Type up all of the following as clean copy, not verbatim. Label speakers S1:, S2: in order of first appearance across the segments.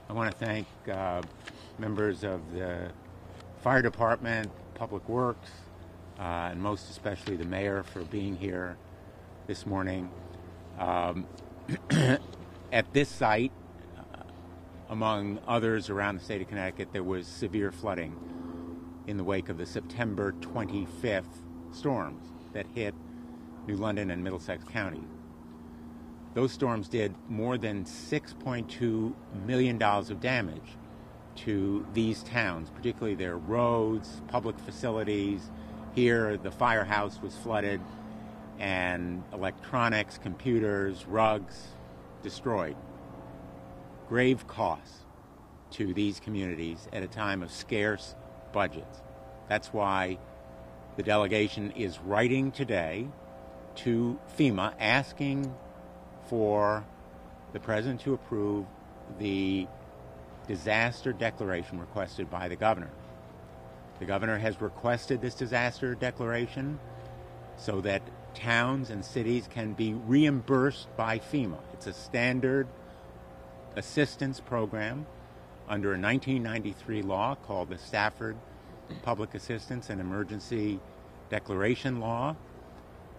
S1: I want to thank members of the Fire Department, Public Works, and most especially the mayor for being here this morning. At this site, among others around the state of Connecticut, there was severe flooding in the wake of the September 25th storms that hit New London and Middlesex County. Those storms did more than $6.2 million of damage to these towns, particularly their roads, public facilities. Here, the firehouse was flooded, and electronics, computers, rugs destroyed. Grave costs to these communities at a time of scarce budgets. That's why the delegation is writing today to FEMA asking for the President to approve the disaster declaration requested by the governor. The governor has requested this disaster declaration so that towns and cities can be reimbursed by FEMA. It's a standard assistance program under a 1993 law called the Stafford Public Assistance and Emergency Declaration Law,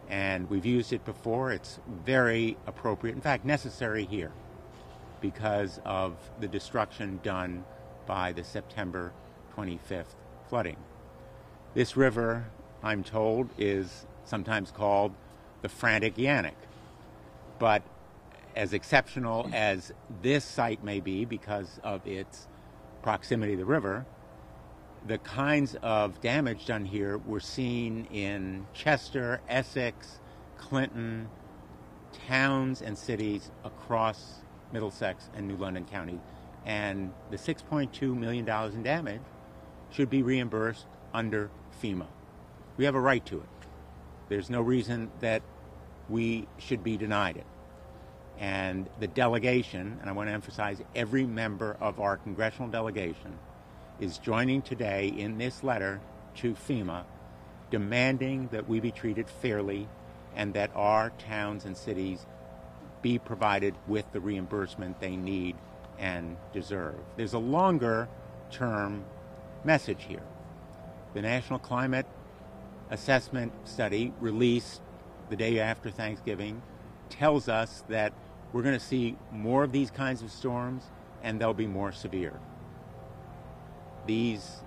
S1: and we've used it before. It's very appropriate, in fact necessary here, because of the destruction done by the September 25th flooding. This river, I'm told, is sometimes called the Frantic Yannick, but as exceptional as this site may be because of its proximity to the river, the kinds of damage done here were seen in Chester, Essex, Clinton, towns and cities across Middlesex and New London County. And the $6.2 million in damage should be reimbursed under FEMA. We have a right to it. There's no reason that we should be denied it. And the delegation, and I want to emphasize every member of our congressional delegation, is joining today in this letter to FEMA demanding that we be treated fairly and that our towns and cities be provided with the reimbursement they need and deserve. There's a longer-term message here. The National Climate Assessment Study, released the day after Thanksgiving, tells us that we're going to see more of these kinds of storms, and they'll be more severe. These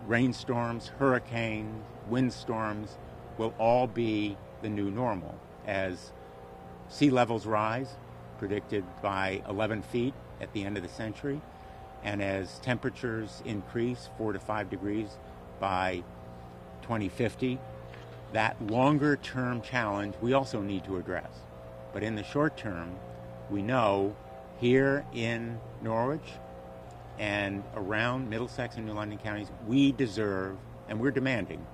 S1: rainstorms, hurricanes, windstorms will all be the new normal as sea levels rise, predicted by 11 feet at the end of the century, and as temperatures increase 4 to 5 degrees by 2050. That longer-term challenge we also need to address. But in the short term, we know here in Norwich and around Middlesex and New London counties, we deserve, and we're demanding,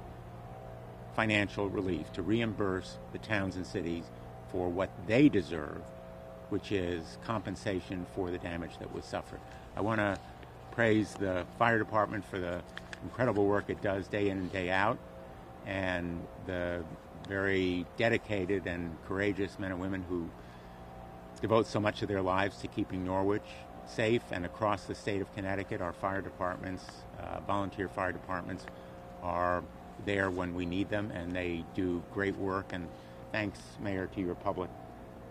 S1: financial relief to reimburse the towns and cities for what they deserve, which is compensation for the damage that was suffered. I want to praise the fire department for the incredible work it does day in and day out, and the very dedicated and courageous men and women who devote so much of their lives to keeping Norwich safe. And across the state of Connecticut, our fire departments, volunteer fire departments, are there when we need them, and they do great work. And thanks, Mayor, to your public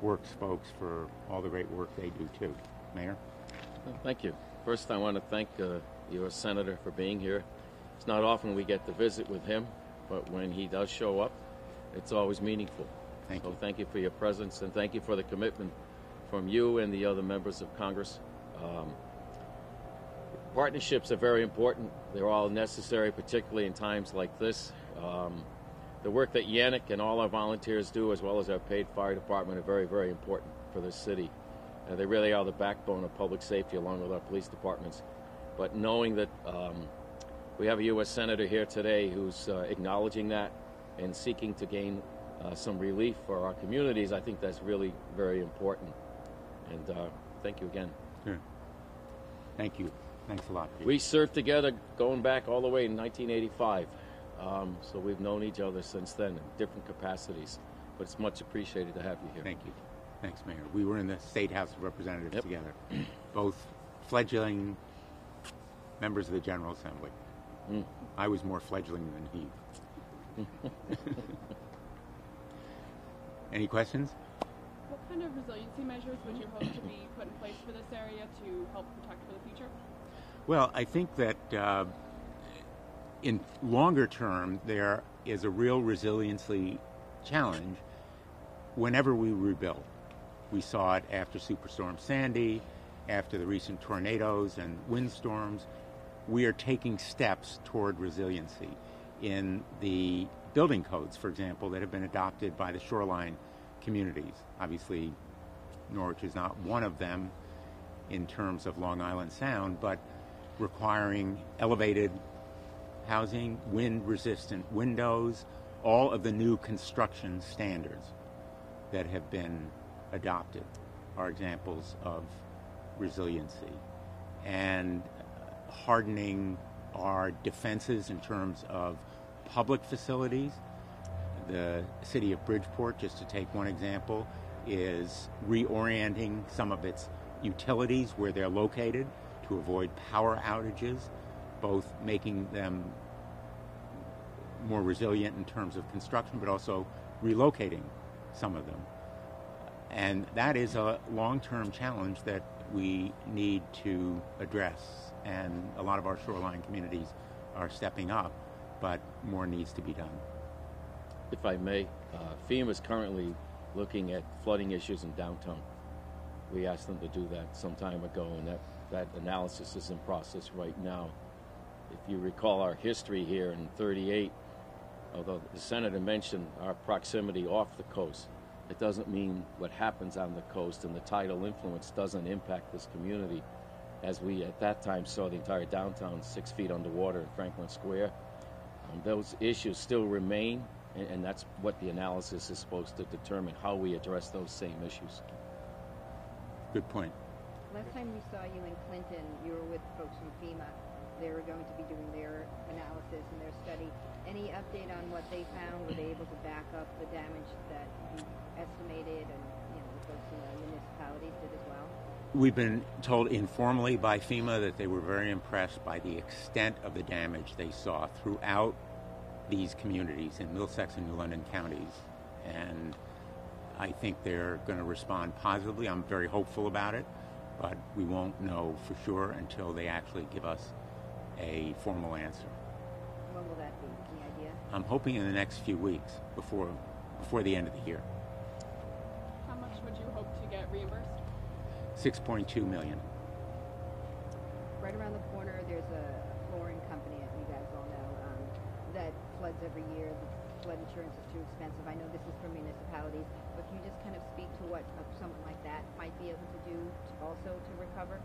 S1: works folks for all the great work they do too. Mayor?
S2: Thank you. First, I want to thank your senator for being here. It's not often we get to visit with him, but when he does show up, it's always meaningful.
S1: Thank you.
S2: So thank you for your presence, and thank you for the commitment from you and the other members of Congress. Partnerships are very important. They're all necessary, particularly in times like this. The work that Yannick and all our volunteers do, as well as our paid fire department, are very, very important for this city. They really are the backbone of public safety, along with our police departments. But knowing that we have a U.S. Senator here today who's acknowledging that and seeking to gain some relief for our communities, I think that's really very important. And thank you again.
S1: Sure. Thank you. Thanks a lot, Pete.
S2: We served together going back all the way in 1985. So we've known each other since then in different capacities. But it's much appreciated to have you here.
S1: Thank you. Thanks, Mayor. We were in the State House of Representatives together, both fledgling members of the General Assembly.
S2: Mm.
S1: I was more fledgling than he. Any questions?
S3: What kind of resiliency measures would you hope to be put in place for this area to help protect for the future?
S1: Well, I think that in longer term, there is a real resiliency challenge whenever we rebuild. We saw it after Superstorm Sandy, after the recent tornadoes and windstorms. We are taking steps toward resiliency in the building codes, for example, that have been adopted by the shoreline communities. Obviously, Norwich is not one of them in terms of Long Island Sound, but requiring elevated housing, wind-resistant windows, all of the new construction standards that have been adopted are examples of resiliency. And hardening our defenses in terms of public facilities. The city of Bridgeport, just to take one example, is reorienting some of its utilities where they're located to avoid power outages, both making them more resilient in terms of construction, but also relocating some of them. And that is a long-term challenge that we need to address. And a lot of our shoreline communities are stepping up, but more needs to be done.
S2: If I may, FEMA is currently looking at flooding issues in downtown. We asked them to do that some time ago, and that analysis is in process right now. If you recall our history here in '38, although the Senator mentioned our proximity off the coast, it doesn't mean what happens on the coast, and the tidal influence doesn't impact this community. As we at that time saw the entire downtown 6 feet underwater in Franklin Square, those issues still remain, and that's what the analysis is supposed to determine, how we address those same issues.
S1: Good point.
S4: Last time we saw you in Clinton, you were with folks from FEMA. They were going to be doing their analysis and their study. Any update on what they found? Were they able to back up the damage that you estimated, and the folks in the municipalities did as well?
S1: We've been told informally by FEMA that they were very impressed by the extent of the damage they saw throughout these communities in Middlesex and New London counties. And I think they're going to respond positively. I'm very hopeful about it, but we won't know for sure until they actually give us a formal answer.
S4: When will that be? Any idea?
S1: I'm hoping in the next few weeks, before the end of the year.
S3: How much would you hope to get reimbursed?
S1: $6.2 million.
S4: Right around the corner, there's a flooring company, as you guys all know, that floods every year. The flood insurance is too expensive. I know this is for municipalities, but can you just kind of speak to what someone like that might be able to do to recover?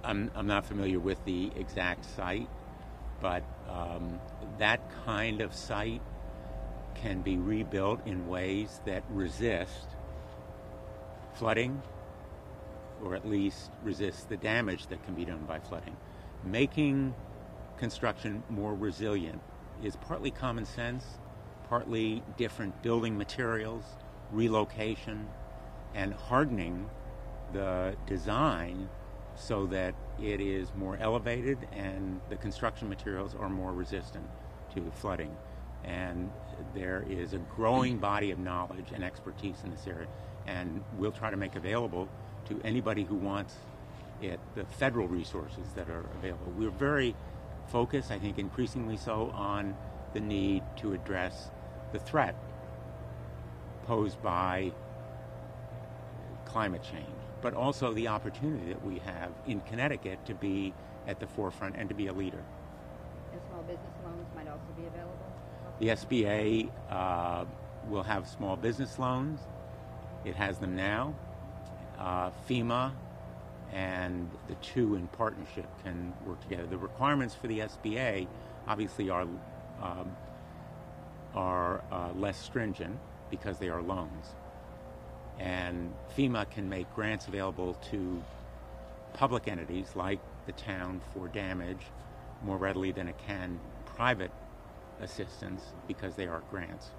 S1: I'm not familiar with the exact site, but that kind of site can be rebuilt in ways that resist flooding, or at least resist the damage that can be done by flooding. Making construction more resilient is partly common sense, partly different building materials, relocation, and hardening the design so that it is more elevated and the construction materials are more resistant to flooding. And there is a growing body of knowledge and expertise in this area, and we'll try to make available to anybody who wants it the federal resources that are available. We're very focused, I think increasingly so, on the need to address the threat posed by climate change, but also the opportunity that we have in Connecticut to be at the forefront and to be a leader.
S4: And small business loans might also be available?
S1: The SBA will have small business loans. It has them now. FEMA and the two in partnership can work together. The requirements for the SBA obviously are less stringent because they are loans. And FEMA can make grants available to public entities like the town for damage more readily than it can private assistance because they are grants.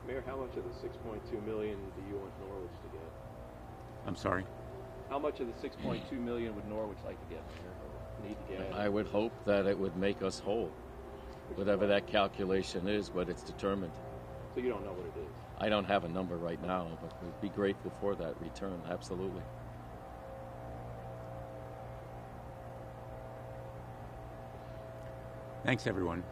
S5: Mayor, how much of the $6.2 million do you want Norwich to get?
S1: I'm sorry?
S5: How much of the 6.2 million would Norwich like to get, Mayor, or need to get?
S2: I would hope that it would make us whole, whatever that calculation is, but it's determined.
S5: So you don't know what it is?
S2: I don't have a number right now, but we'd be grateful for that return, absolutely.
S1: Thanks, everyone.